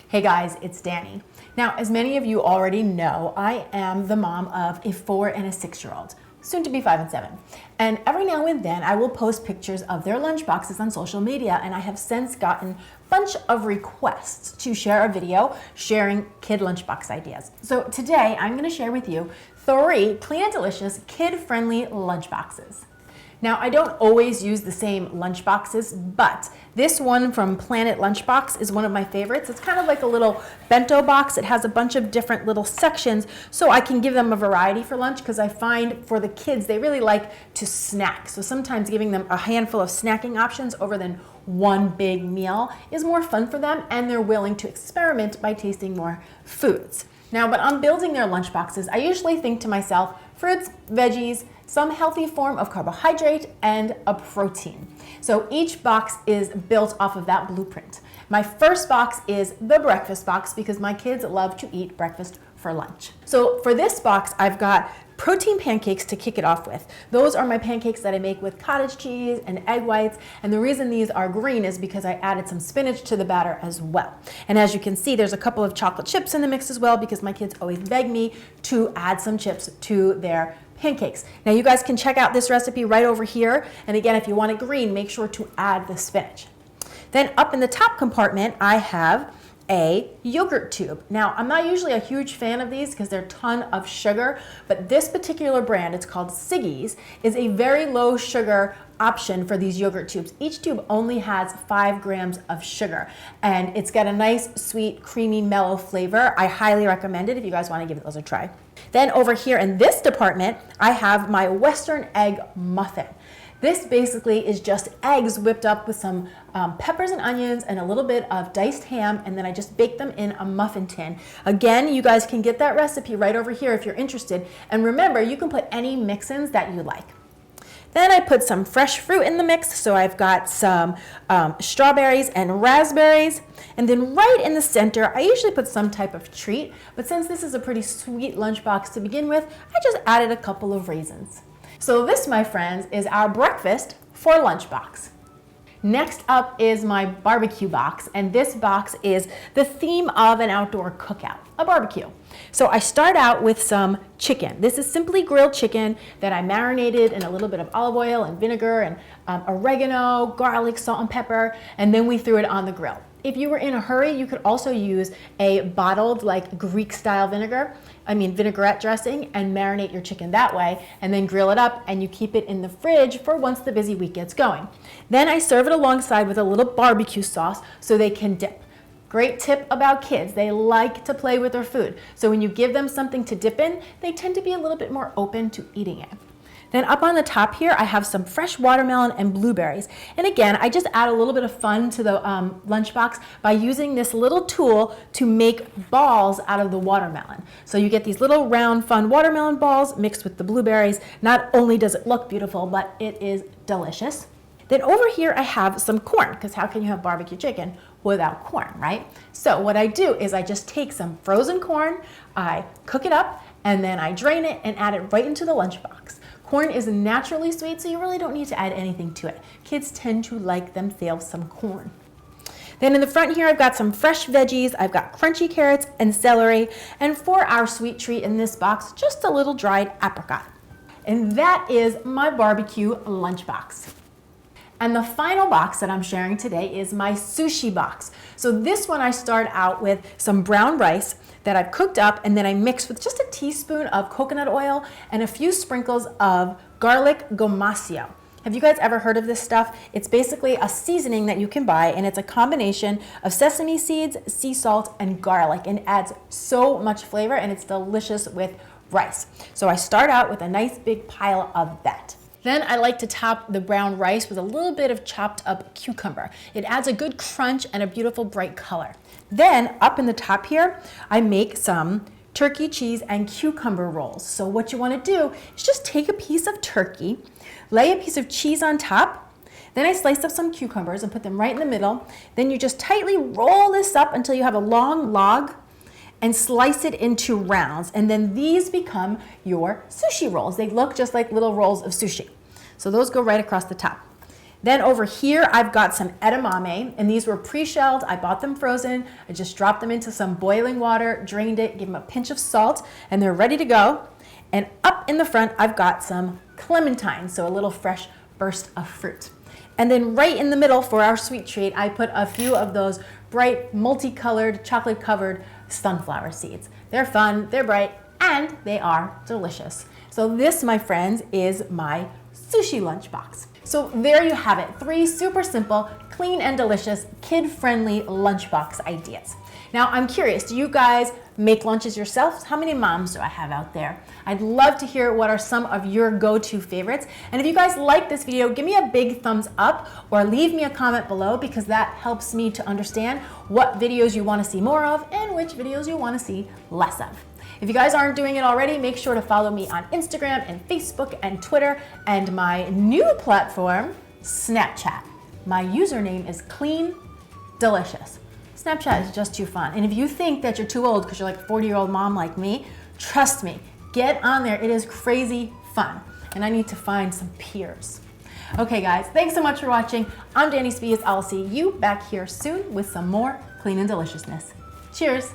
Hey guys, it's Danny. Now, as many of you already know, I am the mom of a 4 and a 6-year-old, soon to be 5 and 7. And every now and then I will post pictures of their lunch boxes on social media, and I have since gotten a bunch of requests to share a video sharing kid lunchbox ideas. So today I'm going to share with you 3 clean and delicious kid-friendly lunchboxes. Now, I don't always use the same lunch boxes, but this one from Planet Lunchbox is one of my favorites. It's kind of like a little bento box. It has a bunch of different little sections, so I can give them a variety for lunch, because I find for the kids, they really like to snack. So sometimes giving them a handful of snacking options over than one big meal is more fun for them, and they're willing to experiment by tasting more foods. Now, but on building their lunch boxes, I usually think to myself, fruits, veggies, some healthy form of carbohydrate, and a protein. So each box is built off of that blueprint. My first box is the breakfast box, because my kids love to eat breakfast for lunch. So for this box, I've got protein pancakes to kick it off with. Those are my pancakes that I make with cottage cheese and egg whites, and the reason these are green is because I added some spinach to the batter as well. And as you can see, there's a couple of chocolate chips in the mix as well, because my kids always beg me to add some chips to their pancakes. Now you guys can check out this recipe right over here, and again, if you want it green, make sure to add the spinach. Then up in the top compartment, I have a yogurt tube. Now, I'm not usually a huge fan of these because they're a ton of sugar, but this particular brand, it's called Siggy's, is a very low sugar option for these yogurt tubes. Each tube only has 5 grams of sugar, and it's got a nice, sweet, creamy, mellow flavor. I highly recommend it if you guys want to give those a try. Then over here in this department, I have my Western Egg Muffin. This basically is just eggs whipped up with some peppers and onions and a little bit of diced ham, and then I just bake them in a muffin tin. Again, you guys can get that recipe right over here if you're interested. And remember, you can put any mix-ins that you like. Then I put some fresh fruit in the mix, so I've got some strawberries and raspberries. And then right in the center, I usually put some type of treat, but since this is a pretty sweet lunchbox to begin with, I just added a couple of raisins. So this, my friends, is our breakfast for lunchbox. Next up is my barbecue box, and this box is the theme of an outdoor cookout, a barbecue. So I start out with some chicken. This is simply grilled chicken that I marinated in a little bit of olive oil and vinegar and oregano, garlic, salt, and pepper, and then we threw it on the grill. If you were in a hurry, you could also use a bottled, like Greek-style vinaigrette dressing, and marinate your chicken that way, and then grill it up, and you keep it in the fridge for once the busy week gets going. Then I serve it alongside with a little barbecue sauce so they can dip. Great tip about kids, they like to play with their food. So when you give them something to dip in, they tend to be a little bit more open to eating it. Then up on the top here, I have some fresh watermelon and blueberries. And again, I just add a little bit of fun to the lunchbox by using this little tool to make balls out of the watermelon. So you get these little round, fun watermelon balls mixed with the blueberries. Not only does it look beautiful, but it is delicious. Then over here, I have some corn, because how can you have barbecue chicken without corn, right? So what I do is I just take some frozen corn, I cook it up, and then I drain it and add it right into the lunchbox. Corn is naturally sweet, so you really don't need to add anything to it. Kids tend to like themselves some corn. Then in the front here, I've got some fresh veggies. I've got crunchy carrots and celery. And for our sweet treat in this box, just a little dried apricot. And that is my barbecue lunchbox. And the final box that I'm sharing today is my sushi box. So this one, I start out with some brown rice that I've cooked up, and then I mix with just a teaspoon of coconut oil and a few sprinkles of garlic gomasio. Have you guys ever heard of this stuff? It's basically a seasoning that you can buy, and it's a combination of sesame seeds, sea salt, and garlic, and adds so much flavor, and it's delicious with rice. So I start out with a nice big pile of that. Then I like to top the brown rice with a little bit of chopped up cucumber. It adds a good crunch and a beautiful bright color. Then up in the top here, I make some turkey, cheese, and cucumber rolls. So what you want to do is just take a piece of turkey, lay a piece of cheese on top, then I slice up some cucumbers and put them right in the middle. Then you just tightly roll this up until you have a long log and slice it into rounds. And then these become your sushi rolls. They look just like little rolls of sushi. So those go right across the top. Then over here, I've got some edamame, and these were pre-shelled. I bought them frozen. I just dropped them into some boiling water, drained it, gave them a pinch of salt, and they're ready to go. And up in the front, I've got some clementine, so a little fresh burst of fruit. And then right in the middle for our sweet treat, I put a few of those bright, multicolored, chocolate-covered sunflower seeds. They're fun, they're bright, and they are delicious. So this, my friends, is my sushi lunchbox. So there you have it, 3 super simple, clean and delicious, kid-friendly lunchbox ideas. Now I'm curious, do you guys make lunches yourselves? How many moms do I have out there? I'd love to hear what are some of your go-to favorites. And if you guys like this video, give me a big thumbs up or leave me a comment below, because that helps me to understand what videos you want to see more of and which videos you want to see less of. If you guys aren't doing it already, make sure to follow me on Instagram and Facebook and Twitter and my new platform, Snapchat. My username is Clean Delicious. Snapchat is just too fun. And if you think that you're too old because you're like a 40-year-old mom like me, trust me, get on there. It is crazy fun. And I need to find some peers. Okay guys, thanks so much for watching. I'm Danny Spies. I'll see you back here soon with some more clean and deliciousness. Cheers.